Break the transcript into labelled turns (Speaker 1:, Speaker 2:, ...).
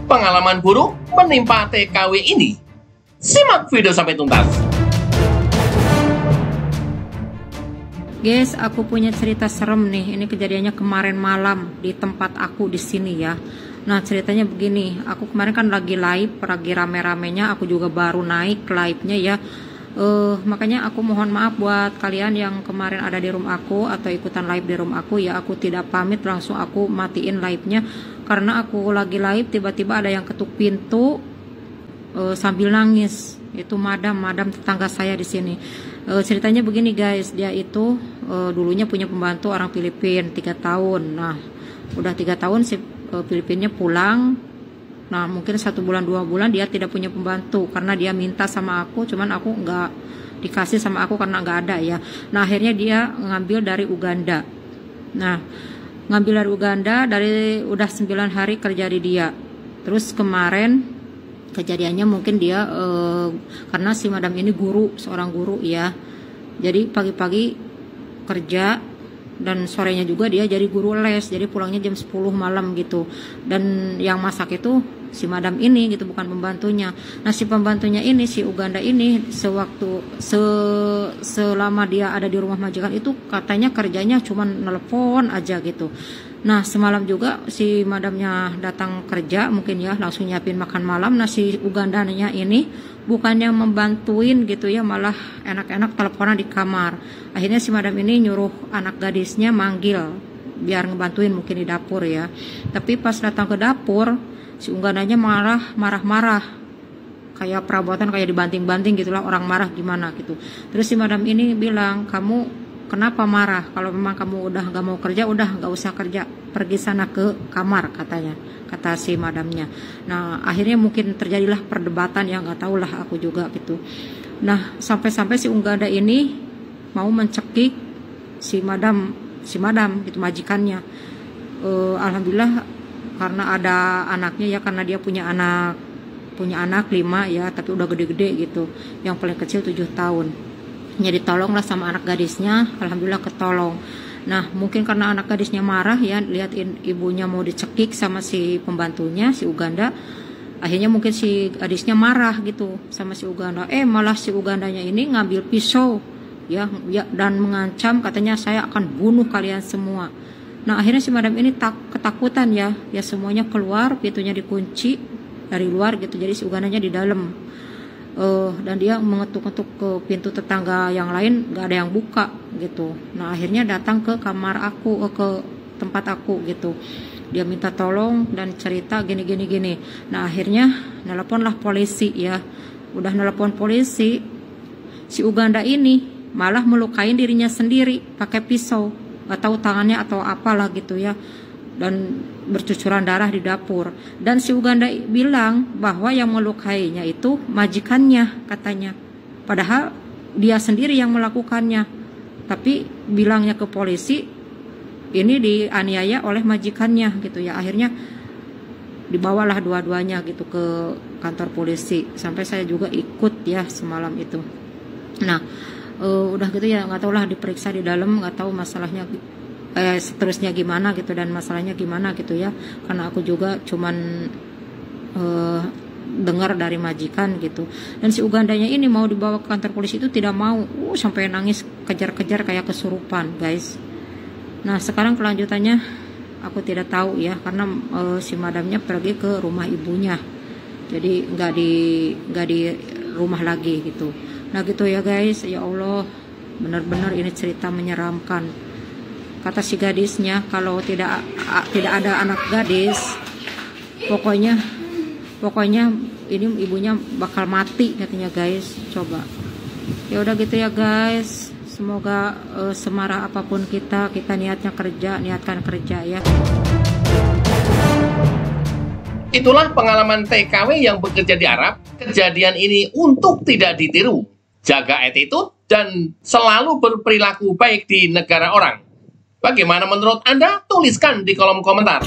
Speaker 1: pengalaman buruk menimpa TKW ini? Simak video sampai tuntas.
Speaker 2: Guys, aku punya cerita serem nih. Ini kejadiannya kemarin malam di tempat aku di sini ya. Nah, ceritanya begini. Aku kemarin kan lagi live, lagi rame-ramenya. Aku juga baru naik live-nya ya. Makanya aku mohon maaf buat kalian yang kemarin ada di room aku atau ikutan live di room aku ya. Aku tidak pamit, langsung aku matiin live-nya karena aku lagi live tiba-tiba ada yang ketuk pintu sambil nangis. Itu madam tetangga saya di sini. Ceritanya begini guys, dia itu dulunya punya pembantu orang Filipina 3 tahun. Nah, udah 3 tahun si Filipinnya pulang. Nah, mungkin 1 bulan 2 bulan dia tidak punya pembantu karena dia minta sama aku, cuman aku nggak dikasih sama aku karena nggak ada ya. Nah, akhirnya dia ngambil dari Uganda. Nah, ngambil dari Uganda dari udah 9 hari kerja di dia. Terus kemarin kejadiannya mungkin dia karena si madam ini guru, seorang guru ya. Jadi pagi-pagi kerja dan sorenya juga dia jadi guru les, jadi pulangnya jam 10 malam gitu. Dan yang masak itu si madam ini gitu, bukan pembantunya. Nah, si pembantunya ini, si Uganda ini, selama dia ada di rumah majikan itu katanya kerjanya cuma nelpon aja gitu. Nah, semalam juga si madamnya datang kerja mungkin ya, langsung nyiapin makan malam. Nah, si Ugandanya ini bukannya membantuin gitu ya, malah enak-enak teleponan di kamar. Akhirnya si madam ini nyuruh anak gadisnya manggil biar ngebantuin mungkin di dapur ya. Tapi pas datang ke dapur, si Ugandanya malah marah-marah. Kayak perabotan kayak dibanting-banting gitulah, orang marah gimana gitu. Terus si madam ini bilang, "Kamu kenapa marah? Kalau memang kamu udah gak mau kerja, udah gak usah kerja, pergi sana ke kamar," katanya, kata si madamnya. Nah, akhirnya mungkin terjadilah perdebatan yang gak tahu lah aku juga gitu. Nah, sampai-sampai si Uganda ini mau mencekik si madam gitu, majikannya. Alhamdulillah karena ada anaknya ya, karena dia punya anak 5 ya, tapi udah gede-gede gitu. Yang paling kecil 7 tahun. Jadi tolonglah sama anak gadisnya, alhamdulillah ketolong. Nah, mungkin karena anak gadisnya marah ya, liatin ibunya mau dicekik sama si pembantunya, si Uganda. Akhirnya mungkin si gadisnya marah gitu sama si Uganda. Malah si Ugandanya ini ngambil pisau ya dan mengancam, katanya saya akan bunuh kalian semua. Nah, akhirnya si madam ini ketakutan ya semuanya keluar, pintunya dikunci dari luar gitu. Jadi si Ugandanya di dalam. Dan dia mengetuk-ketuk ke pintu tetangga yang lain, gak ada yang buka gitu. Nah, akhirnya datang ke kamar aku, ke tempat aku gitu. Dia minta tolong dan cerita gini. Nah, akhirnya nelponlah polisi ya. Udah nelpon polisi, si Uganda ini malah melukain dirinya sendiri pakai pisau, gak tahu tangannya atau apalah gitu ya, dan bercucuran darah di dapur. Dan si Uganda bilang bahwa yang melukainya itu majikannya katanya, padahal dia sendiri yang melakukannya. Tapi bilangnya ke polisi ini dianiaya oleh majikannya gitu ya. Akhirnya dibawalah dua-duanya gitu ke kantor polisi, sampai saya juga ikut ya semalam itu. Nah, udah gitu ya, nggak tahu lah, diperiksa di dalam, nggak tahu masalahnya seterusnya gimana gitu dan masalahnya gimana gitu ya, karena aku juga cuman dengar dari majikan gitu. Dan si Ugandanya ini mau dibawa ke kantor polisi itu tidak mau, sampai nangis kejar-kejar kayak kesurupan guys. Nah, sekarang kelanjutannya aku tidak tahu ya, karena si madamnya pergi ke rumah ibunya, jadi nggak di rumah lagi gitu. Nah gitu ya guys, ya Allah, benar-benar ini cerita menyeramkan. Kata si gadisnya, kalau tidak ada anak gadis, pokoknya ini ibunya bakal mati katanya guys. Coba. Ya udah gitu ya guys. Semoga semarah apapun kita niatkan kerja ya.
Speaker 1: Itulah pengalaman TKW yang bekerja di Arab. Kejadian ini untuk tidak ditiru. Jaga attitude dan selalu berperilaku baik di negara orang. Bagaimana menurut Anda? Tuliskan di kolom komentar.